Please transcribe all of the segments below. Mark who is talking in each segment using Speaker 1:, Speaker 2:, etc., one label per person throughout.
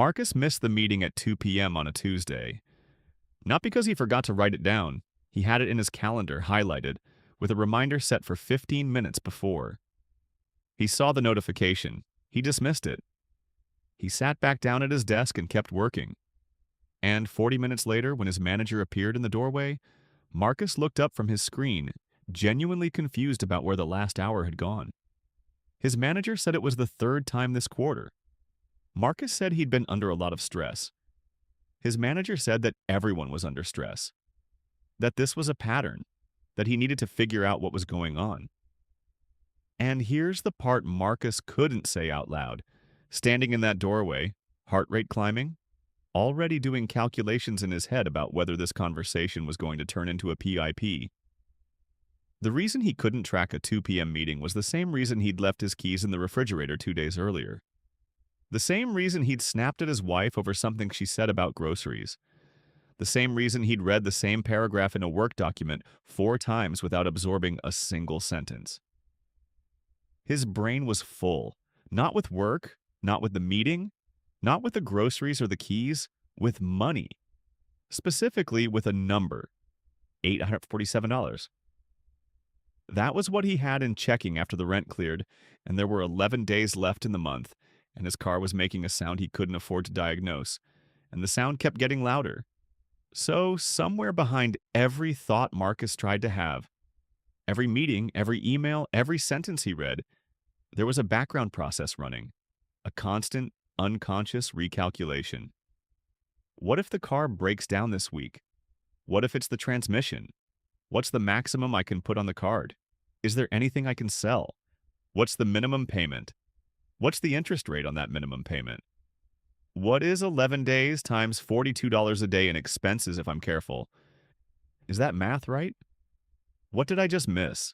Speaker 1: Marcus missed the meeting at 2 p.m. on a Tuesday. Not because he forgot to write it down, he had it in his calendar highlighted, with a reminder set for 15 minutes before. He saw the notification. He dismissed it. He sat back down at his desk and kept working. And 40 minutes later, when his manager appeared in the doorway, Marcus looked up from his screen, genuinely confused about where the last hour had gone. His manager said it was the third time this quarter. Marcus said he'd been under a lot of stress. His manager said that everyone was under stress, that this was a pattern, that he needed to figure out what was going on. And here's the part Marcus couldn't say out loud, standing in that doorway, heart rate climbing, already doing calculations in his head about whether this conversation was going to turn into a PIP. The reason he couldn't track a 2 p.m. meeting was the same reason he'd left his keys in the refrigerator 2 days earlier. The same reason he'd snapped at his wife over something she said about groceries. The same reason he'd read the same paragraph in a work document 4 times without absorbing a single sentence. His brain was full, not with work, not with the meeting, not with the groceries or the keys, with money. Specifically with a number, $847. That was what he had in checking after the rent cleared, and there were 11 days left in the month, and his car was making a sound he couldn't afford to diagnose, and the sound kept getting louder. So, somewhere behind every thought Marcus tried to have, every meeting, every email, every sentence he read, there was a background process running, a constant, unconscious recalculation. What if the car breaks down this week? What if it's the transmission? What's the maximum I can put on the card? Is there anything I can sell? What's the minimum payment? What's the interest rate on that minimum payment? What is 11 days times $42 a day in expenses if I'm careful? Is that math right? What did I just miss?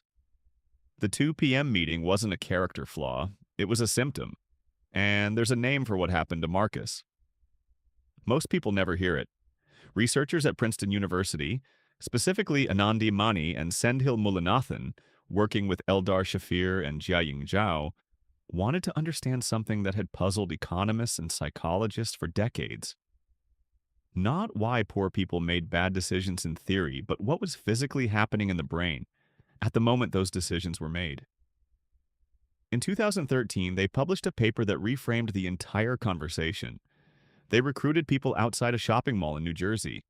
Speaker 1: The 2 p.m. meeting wasn't a character flaw, it was a symptom. And there's a name for what happened to Marcus. Most people never hear it. Researchers at Princeton University, specifically Anandi Mani and Sendhil Mullainathan, working with Eldar Shafir and Jiaying Zhao, wanted to understand something that had puzzled economists and psychologists for decades. Not why poor people made bad decisions in theory, but what was physically happening in the brain at the moment those decisions were made. In 2013, they published a paper that reframed the entire conversation. They recruited people outside a shopping mall in New Jersey.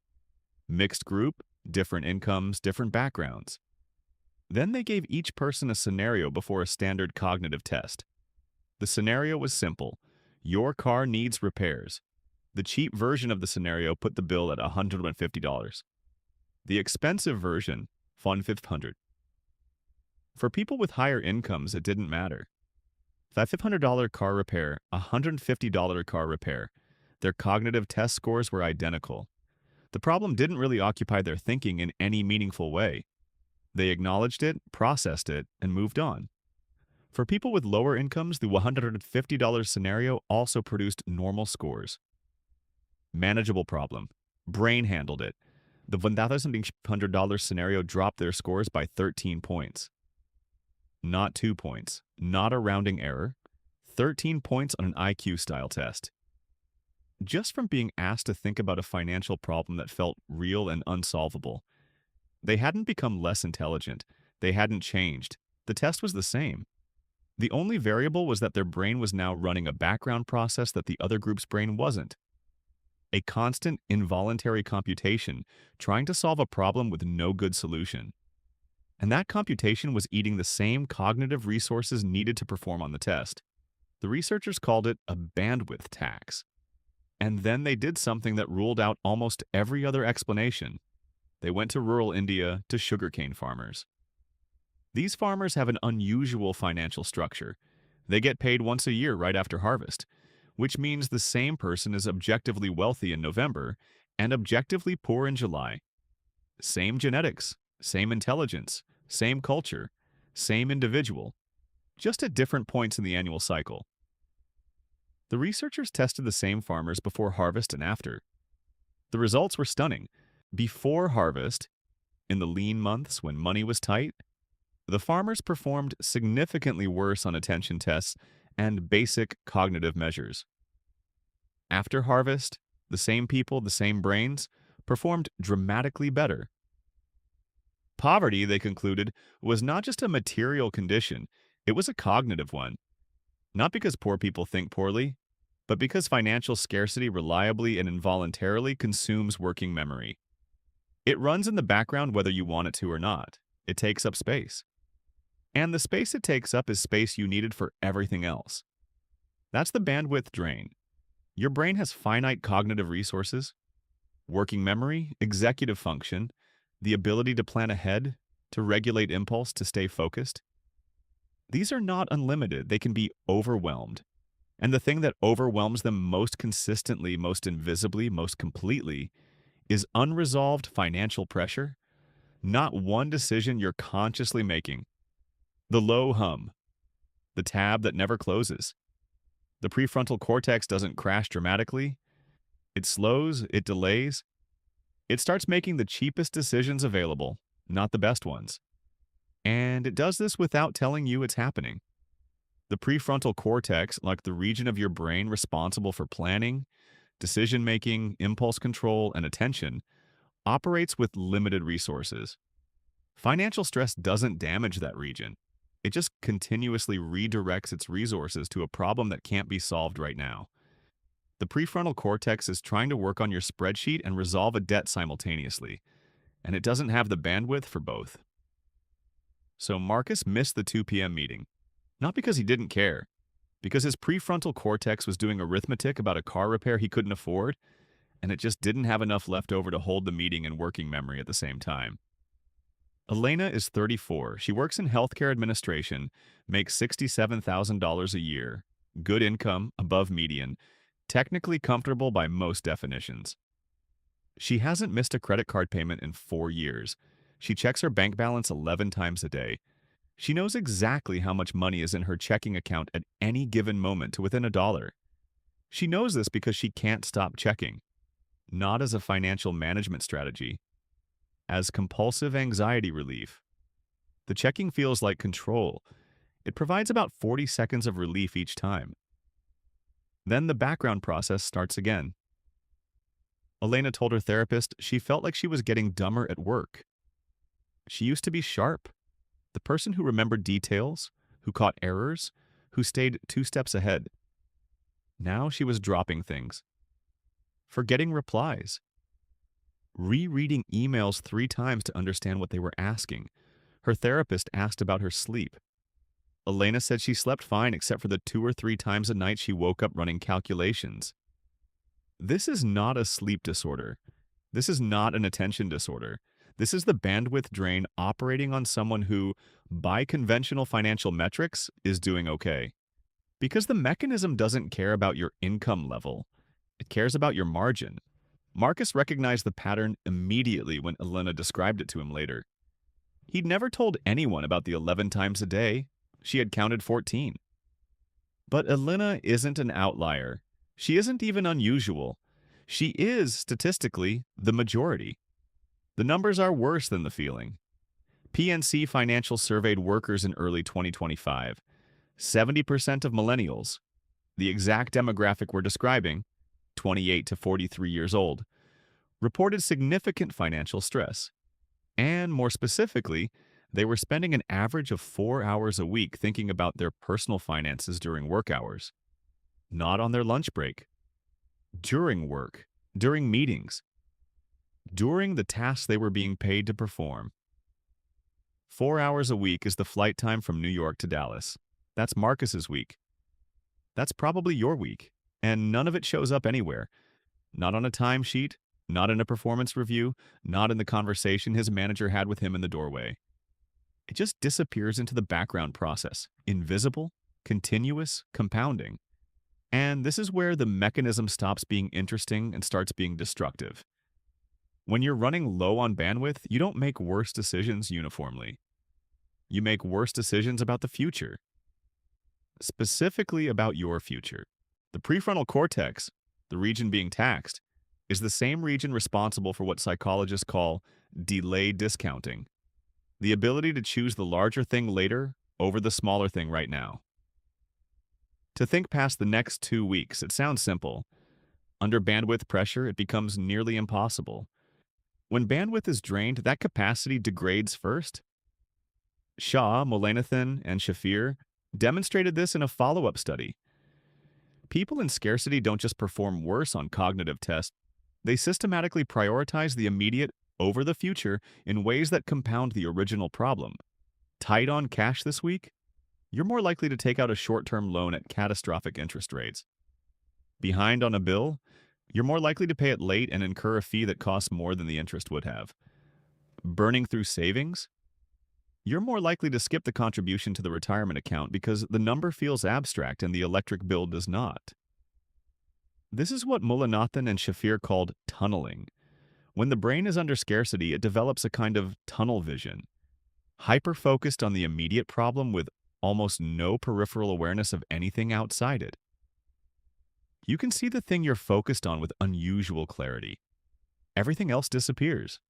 Speaker 1: Mixed group, different incomes, different backgrounds. Then they gave each person a scenario before a standard cognitive test. The scenario was simple. Your car needs repairs. The cheap version of the scenario put the bill at $150. The expensive version, $500. For people with higher incomes, it didn't matter. $500 car repair, $150 car repair. Their cognitive test scores were identical. The problem didn't really occupy their thinking in any meaningful way. They acknowledged it, processed it, and moved on. For people with lower incomes, the $150 scenario also produced normal scores. Manageable problem. Brain handled it. The $1,500 scenario dropped their scores by 13 points. Not 2 points, not a rounding error, 13 points on an IQ-style test. Just from being asked to think about a financial problem that felt real and unsolvable. They hadn't become less intelligent. They hadn't changed. The test was the same. The only variable was that their brain was now running a background process that the other group's brain wasn't. A constant, involuntary computation trying to solve a problem with no good solution. And that computation was eating the same cognitive resources needed to perform on the test. The researchers called it a bandwidth tax. And then they did something that ruled out almost every other explanation. They went to rural India to sugarcane farmers. These farmers have an unusual financial structure. They get paid once a year right after harvest, which means the same person is objectively wealthy in November and objectively poor in July. Same genetics, same intelligence, same culture, same individual, just at different points in the annual cycle. The researchers tested the same farmers before harvest and after. The results were stunning. Before harvest, in the lean months when money was tight, the farmers performed significantly worse on attention tests and basic cognitive measures. After harvest, the same people, the same brains, performed dramatically better. Poverty, they concluded, was not just a material condition, it was a cognitive one. Not because poor people think poorly, but because financial scarcity reliably and involuntarily consumes working memory. It runs in the background whether you want it to or not. It takes up space. And the space it takes up is space you needed for everything else. That's the bandwidth drain. Your brain has finite cognitive resources, working memory, executive function, the ability to plan ahead, to regulate impulse, to stay focused. These are not unlimited. They can be overwhelmed. And the thing that overwhelms them most consistently, most invisibly, most completely is unresolved financial pressure. Not one decision you're consciously making. The low hum, the tab that never closes. The prefrontal cortex doesn't crash dramatically. It slows, it delays. It starts making the cheapest decisions available, not the best ones. And it does this without telling you it's happening. The prefrontal cortex, like the region of your brain responsible for planning, decision-making, impulse control, and attention, operates with limited resources. Financial stress doesn't damage that region. It just continuously redirects its resources to a problem that can't be solved right now. The prefrontal cortex is trying to work on your spreadsheet and resolve a debt simultaneously, and it doesn't have the bandwidth for both. So Marcus missed the 2 p.m. meeting. Not because he didn't care, because his prefrontal cortex was doing arithmetic about a car repair he couldn't afford, and it just didn't have enough left over to hold the meeting and working memory at the same time. Elena is 34. She works in healthcare administration, makes $67,000 a year, good income, above median, technically comfortable by most definitions. She hasn't missed a credit card payment in 4 years. She checks her bank balance 11 times a day. She knows exactly how much money is in her checking account at any given moment to within $1. She knows this because she can't stop checking, not as a financial management strategy, as compulsive anxiety relief. The checking feels like control. It provides about 40 seconds of relief each time. Then the background process starts again. Elena told her therapist she felt like she was getting dumber at work. She used to be sharp, the person who remembered details, who caught errors, who stayed 2 steps ahead. Now she was dropping things, forgetting replies, rereading emails 3 times to understand what they were asking. Her therapist asked about her sleep. Elena said she slept fine except for the 2 or 3 times a night she woke up running calculations. This is not a sleep disorder. This is not an attention disorder. This is the bandwidth drain operating on someone who, by conventional financial metrics, is doing okay. Because the mechanism doesn't care about your income level. It cares about your margin. Marcus recognized the pattern immediately when Elena described it to him later. He'd never told anyone about the 11 times a day. She had counted 14. But Elena isn't an outlier. She isn't even unusual. She is, statistically, the majority. The numbers are worse than the feeling. PNC Financial surveyed workers in early 2025. 70% of millennials, the exact demographic we're describing, 28 to 43 years old, reported significant financial stress. And more specifically, they were spending an average of 4 hours a week thinking about their personal finances during work hours. Not on their lunch break. During work. During meetings. During the tasks they were being paid to perform. 4 hours a week is the flight time from New York to Dallas. That's Marcus's week. That's probably your week, and none of it shows up anywhere. Not on a timesheet, not in a performance review, not in the conversation his manager had with him in the doorway. It just disappears into the background process, invisible, continuous, compounding. And this is where the mechanism stops being interesting and starts being destructive. When you're running low on bandwidth, you don't make worse decisions uniformly. You make worse decisions about the future. Specifically about your future. The prefrontal cortex, the region being taxed, is the same region responsible for what psychologists call delayed discounting. The ability to choose the larger thing later over the smaller thing right now. To think past the next 2 weeks, it sounds simple. Under bandwidth pressure, it becomes nearly impossible. When bandwidth is drained, that capacity degrades first. Shah, Mullainathan, and Shafir demonstrated this in a follow-up study. People in scarcity don't just perform worse on cognitive tests, they systematically prioritize the immediate over the future in ways that compound the original problem. Tight on cash this week? You're more likely to take out a short-term loan at catastrophic interest rates. Behind on a bill? You're more likely to pay it late and incur a fee that costs more than the interest would have. Burning through savings? You're more likely to skip the contribution to the retirement account because the number feels abstract and the electric bill does not. This is what Mullainathan and Shafir called tunneling. When the brain is under scarcity, it develops a kind of tunnel vision, hyper-focused on the immediate problem with almost no peripheral awareness of anything outside it. You can see the thing you're focused on with unusual clarity. Everything else disappears.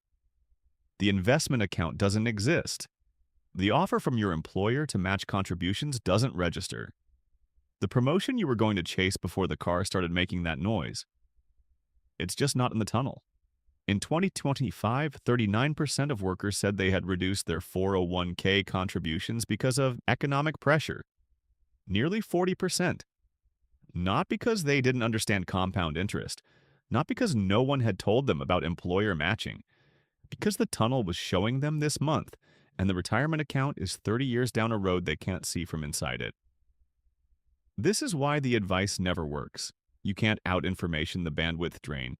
Speaker 1: The investment account doesn't exist. The offer from your employer to match contributions doesn't register. The promotion you were going to chase before the car started making that noise. It's just not in the tunnel. In 2025, 39% of workers said they had reduced their 401k contributions because of economic pressure. Nearly 40%. Not because they didn't understand compound interest, not because no one had told them about employer matching, because the tunnel was showing them this month, and the retirement account is 30 years down a road they can't see from inside it. This is why the advice never works. You can't out-information the bandwidth drain.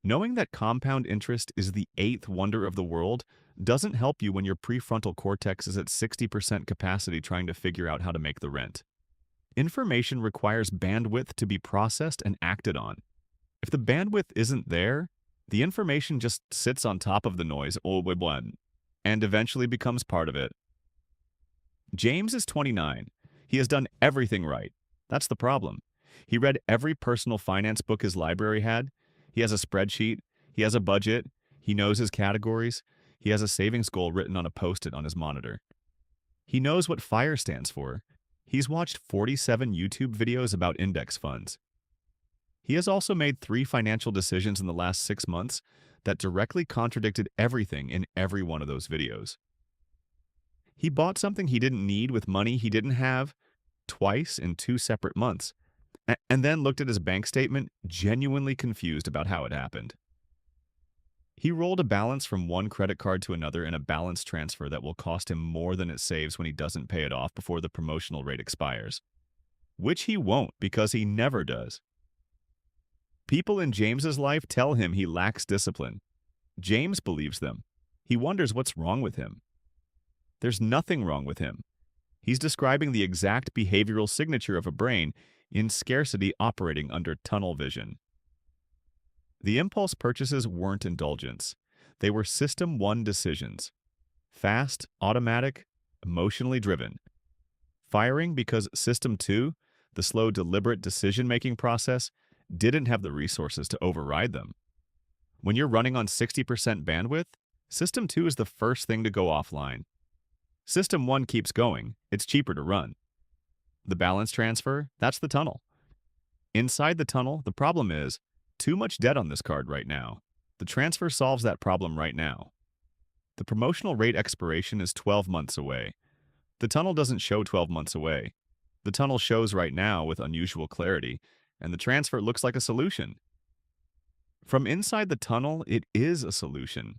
Speaker 1: Knowing that compound interest is the eighth wonder of the world doesn't help you when your prefrontal cortex is at 60% capacity trying to figure out how to make the rent. Information requires bandwidth to be processed and acted on. If the bandwidth isn't there, the information just sits on top of the noise and eventually becomes part of it. James is 29. He has done everything right. That's the problem. He read every personal finance book his library had. He has a spreadsheet. He has a budget. He knows his categories. He has a savings goal written on a Post-it on his monitor. He knows what FIRE stands for. He's watched 47 YouTube videos about index funds. He has also made 3 financial decisions in the last 6 months that directly contradicted everything in every one of those videos. He bought something he didn't need with money he didn't have twice in 2 separate months, and then looked at his bank statement genuinely confused about how it happened. He rolled a balance from one credit card to another in a balance transfer that will cost him more than it saves when he doesn't pay it off before the promotional rate expires. Which he won't because he never does. People in James's life tell him he lacks discipline. James believes them. He wonders what's wrong with him. There's nothing wrong with him. He's describing the exact behavioral signature of a brain in scarcity operating under tunnel vision. The impulse purchases weren't indulgence. They were System 1 decisions. Fast, automatic, emotionally driven. Firing because System 2, the slow, deliberate decision-making process, didn't have the resources to override them. When you're running on 60% bandwidth, System 2 is the first thing to go offline. System 1 keeps going. It's cheaper to run. The balance transfer, that's the tunnel. Inside the tunnel, the problem is too much debt on this card right now. The transfer solves that problem right now. The promotional rate expiration is 12 months away. The tunnel doesn't show 12 months away. The tunnel shows right now with unusual clarity, and the transfer looks like a solution. From inside the tunnel, it is a solution.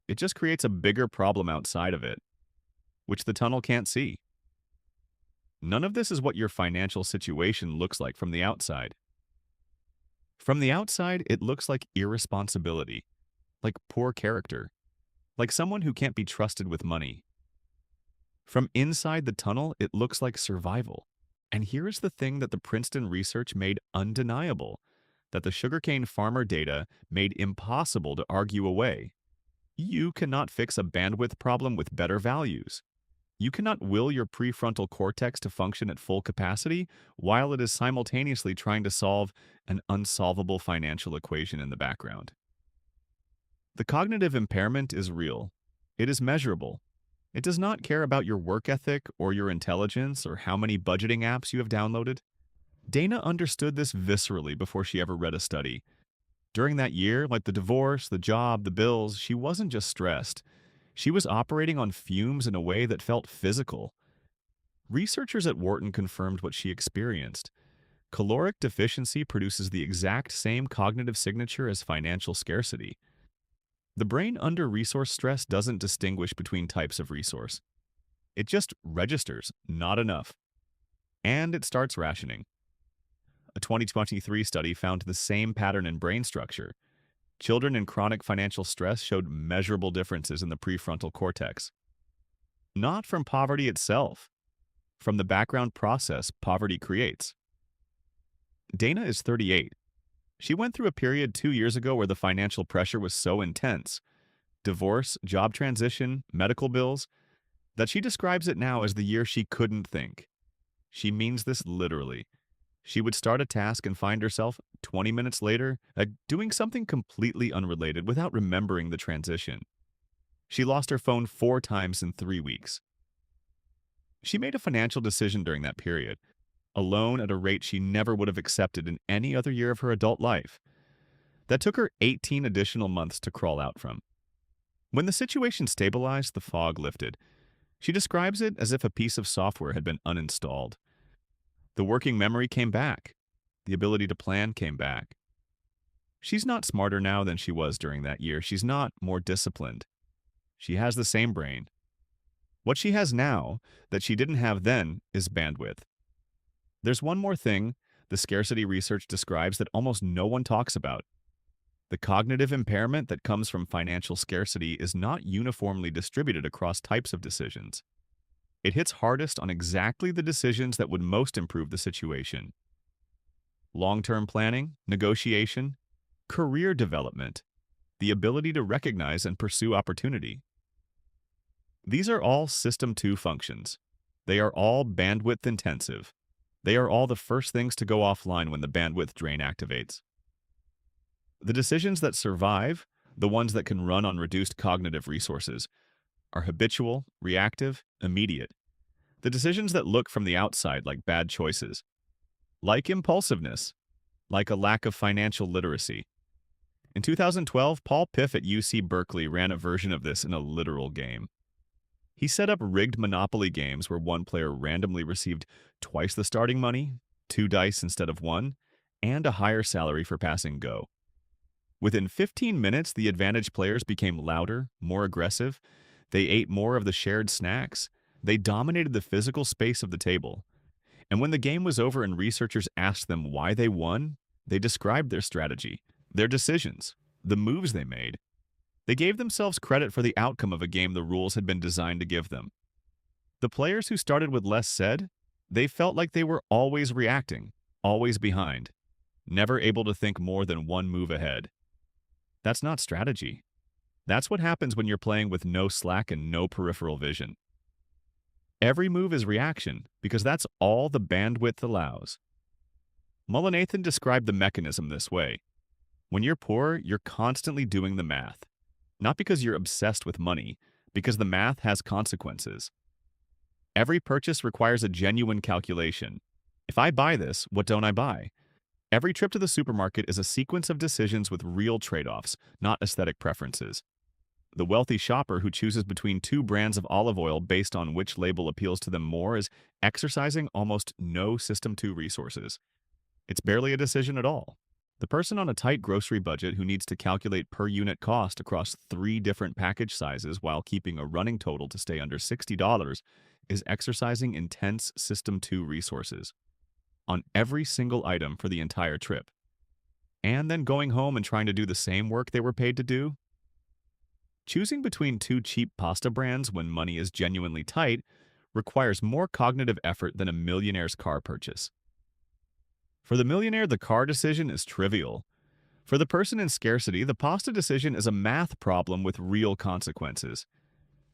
Speaker 1: It just creates a bigger problem outside of it, which the tunnel can't see. None of this is what your financial situation looks like from the outside. From the outside, it looks like irresponsibility, like poor character, like someone who can't be trusted with money. From inside the tunnel, it looks like survival. And here is the thing that the Princeton research made undeniable, that the sugarcane farmer data made impossible to argue away. You cannot fix a bandwidth problem with better values. You cannot will your prefrontal cortex to function at full capacity while it is simultaneously trying to solve an unsolvable financial equation in the background. The cognitive impairment is real. It is measurable. It does not care about your work ethic or your intelligence or how many budgeting apps you have downloaded. Dana understood this viscerally before she ever read a study. During that year, like the divorce, the job, the bills, she wasn't just stressed. She was operating on fumes in a way that felt physical. Researchers at Wharton confirmed what she experienced. Caloric deficiency produces the exact same cognitive signature as financial scarcity. The brain under resource stress doesn't distinguish between types of resource. It just registers, not enough. And it starts rationing. A 2023 study found the same pattern in brain structure. Children in chronic financial stress showed measurable differences in the prefrontal cortex. Not from poverty itself, from the background process poverty creates. Dana is 38. She went through a period 2 years ago where the financial pressure was so intense, divorce, job transition, medical bills, that she describes it now as the year she couldn't think. She means this literally. She would start a task and find herself, 20 minutes later, doing something completely unrelated without remembering the transition. She lost her phone 4 times in 3 weeks. She made a financial decision during that period, a loan at a rate she never would have accepted in any other year of her adult life. That took her 18 additional months to crawl out from. When the situation stabilized, the fog lifted. She describes it as if a piece of software had been uninstalled. The working memory came back. The ability to plan came back. She's not smarter now than she was during that year. She's not more disciplined. She has the same brain. What she has now that she didn't have then is bandwidth. There's one more thing the scarcity research describes that almost no one talks about. The cognitive impairment that comes from financial scarcity is not uniformly distributed across types of decisions. It hits hardest on exactly the decisions that would most improve the situation. Long-term planning, negotiation, career development, the ability to recognize and pursue opportunity. These are all System 2 functions. They are all bandwidth intensive. They are all the first things to go offline when the bandwidth drain activates. The decisions that survive, the ones that can run on reduced cognitive resources, are habitual, reactive, immediate. The decisions that look from the outside like bad choices, like impulsiveness, like a lack of financial literacy. In 2012, Paul Piff at UC Berkeley ran a version of this in a literal game. He set up rigged Monopoly games where one player randomly received twice the starting money, 2 dice instead of 1, and a higher salary for passing go. Within 15 minutes, the advantaged players became louder, more aggressive. They ate more of the shared snacks. They dominated the physical space of the table. And when the game was over and researchers asked them why they won, they described their strategy, their decisions, the moves they made. They gave themselves credit for the outcome of a game the rules had been designed to give them. The players who started with less said, they felt like they were always reacting, always behind, never able to think more than one move ahead. That's not strategy. That's what happens when you're playing with no slack and no peripheral vision. Every move is reaction because that's all the bandwidth allows. Mullainathan described the mechanism this way. When you're poor, you're constantly doing the math. Not because you're obsessed with money, because the math has consequences. Every purchase requires a genuine calculation. If I buy this, what don't I buy? Every trip to the supermarket is a sequence of decisions with real trade-offs, not aesthetic preferences. The wealthy shopper who chooses between 2 brands of olive oil based on which label appeals to them more is exercising almost no System 2 resources. It's barely a decision at all. The person on a tight grocery budget who needs to calculate per unit cost across 3 different package sizes while keeping a running total to stay under $60 is exercising intense System 2 resources on every single item for the entire trip. And then going home and trying to do the same work they were paid to do? Choosing between 2 cheap pasta brands when money is genuinely tight requires more cognitive effort than a millionaire's car purchase. For the millionaire, the car decision is trivial. For the person in scarcity, the pasta decision is a math problem with real consequences.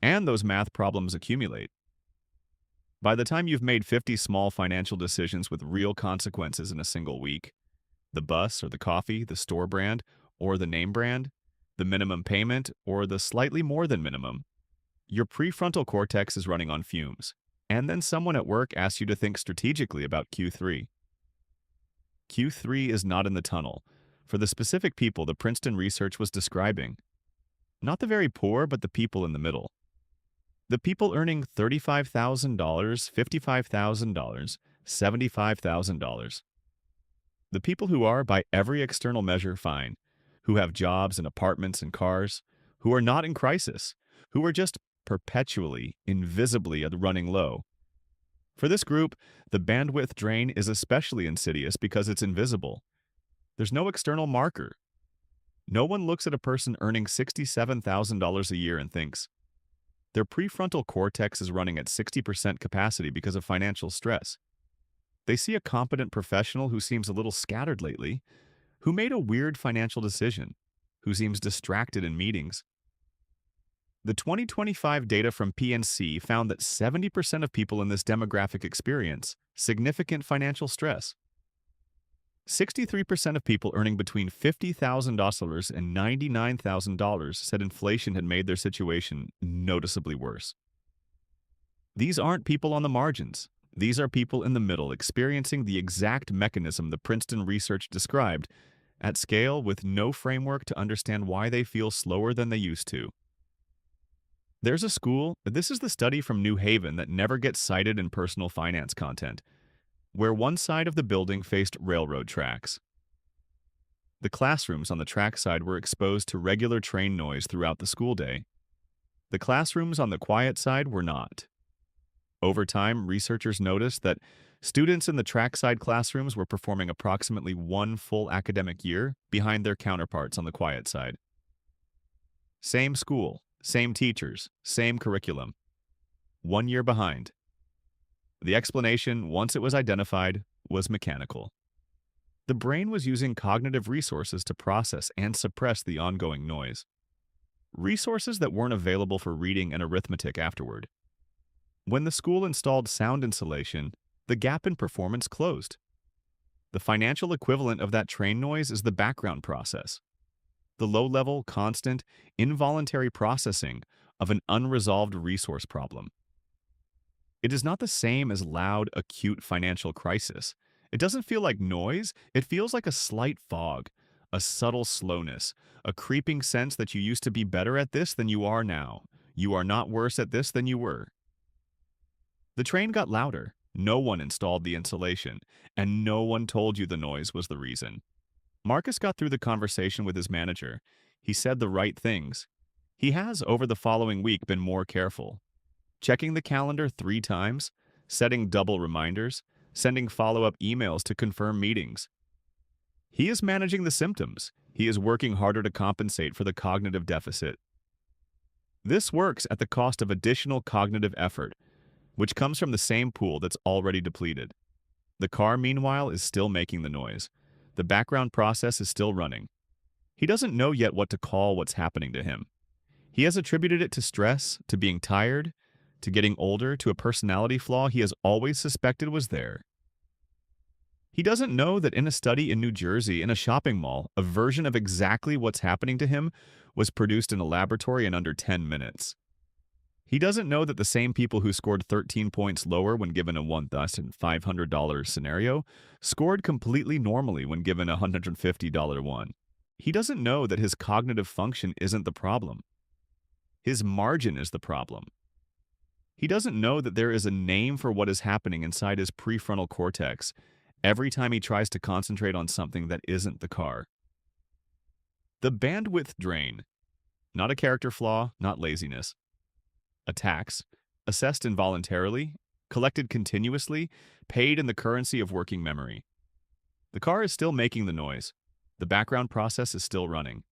Speaker 1: And those math problems accumulate. By the time you've made 50 small financial decisions with real consequences in a single week, the bus or the coffee, the store brand or the name brand, the minimum payment or the slightly more than minimum, your prefrontal cortex is running on fumes. And then someone at work asks you to think strategically about Q3. Q3 is not in the tunnel for the specific people the Princeton research was describing. Not the very poor, but the people in the middle. The people earning $35,000, $55,000, $75,000. The people who are, by every external measure, fine, who have jobs and apartments and cars, who are not in crisis, who are just perpetually, invisibly running low. For this group, the bandwidth drain is especially insidious because it's invisible. There's no external marker. No one looks at a person earning $67,000 a year and thinks, their prefrontal cortex is running at 60% capacity because of financial stress. They see a competent professional who seems a little scattered lately, who made a weird financial decision, who seems distracted in meetings. The 2025 data from PNC found that 70% of people in this demographic experience significant financial stress. 63% of people earning between $50,000 and $99,000 said inflation had made their situation noticeably worse. These aren't people on the margins. These are people in the middle experiencing the exact mechanism the Princeton research described, at scale with no framework to understand why they feel slower than they used to. There's a school, this is the study from New Haven that never gets cited in personal finance content, where one side of the building faced railroad tracks. The classrooms on the track side were exposed to regular train noise throughout the school day. The classrooms on the quiet side were not. Over time, researchers noticed that students in the trackside classrooms were performing approximately one full academic year behind their counterparts on the quiet side. Same school, same teachers, same curriculum. 1 year behind. The explanation, once it was identified, was mechanical. The brain was using cognitive resources to process and suppress the ongoing noise. Resources that weren't available for reading and arithmetic afterward. When the school installed sound insulation, the gap in performance closed. The financial equivalent of that train noise is the background process. The low-level, constant, involuntary processing of an unresolved resource problem. It is not the same as loud, acute financial crisis. It doesn't feel like noise, it feels like a slight fog, a subtle slowness, a creeping sense that you used to be better at this than you are now. You are not worse at this than you were. The train got louder. No one installed the insulation, and no one told you the noise was the reason. Marcus got through the conversation with his manager. He said the right things. He has, over the following week, been more careful. Checking the calendar 3 times, setting double reminders, sending follow-up emails to confirm meetings. He is managing the symptoms. He is working harder to compensate for the cognitive deficit. This works at the cost of additional cognitive effort, which comes from the same pool that's already depleted. The car, meanwhile, is still making the noise. The background process is still running. He doesn't know yet what to call what's happening to him. He has attributed it to stress, to being tired, to getting older, to a personality flaw he has always suspected was there. He doesn't know that in a study in New Jersey, in a shopping mall, a version of exactly what's happening to him was produced in a laboratory in under 10 minutes. He doesn't know that the same people who scored 13 points lower when given a $1,500 scenario scored completely normally when given a $150 one. He doesn't know that his cognitive function isn't the problem. His margin is the problem. He doesn't know that there is a name for what is happening inside his prefrontal cortex every time he tries to concentrate on something that isn't the car. The bandwidth drain. Not a character flaw, not laziness. A tax, assessed involuntarily, collected continuously, paid in the currency of working memory. The car is still making the noise. The background process is still running.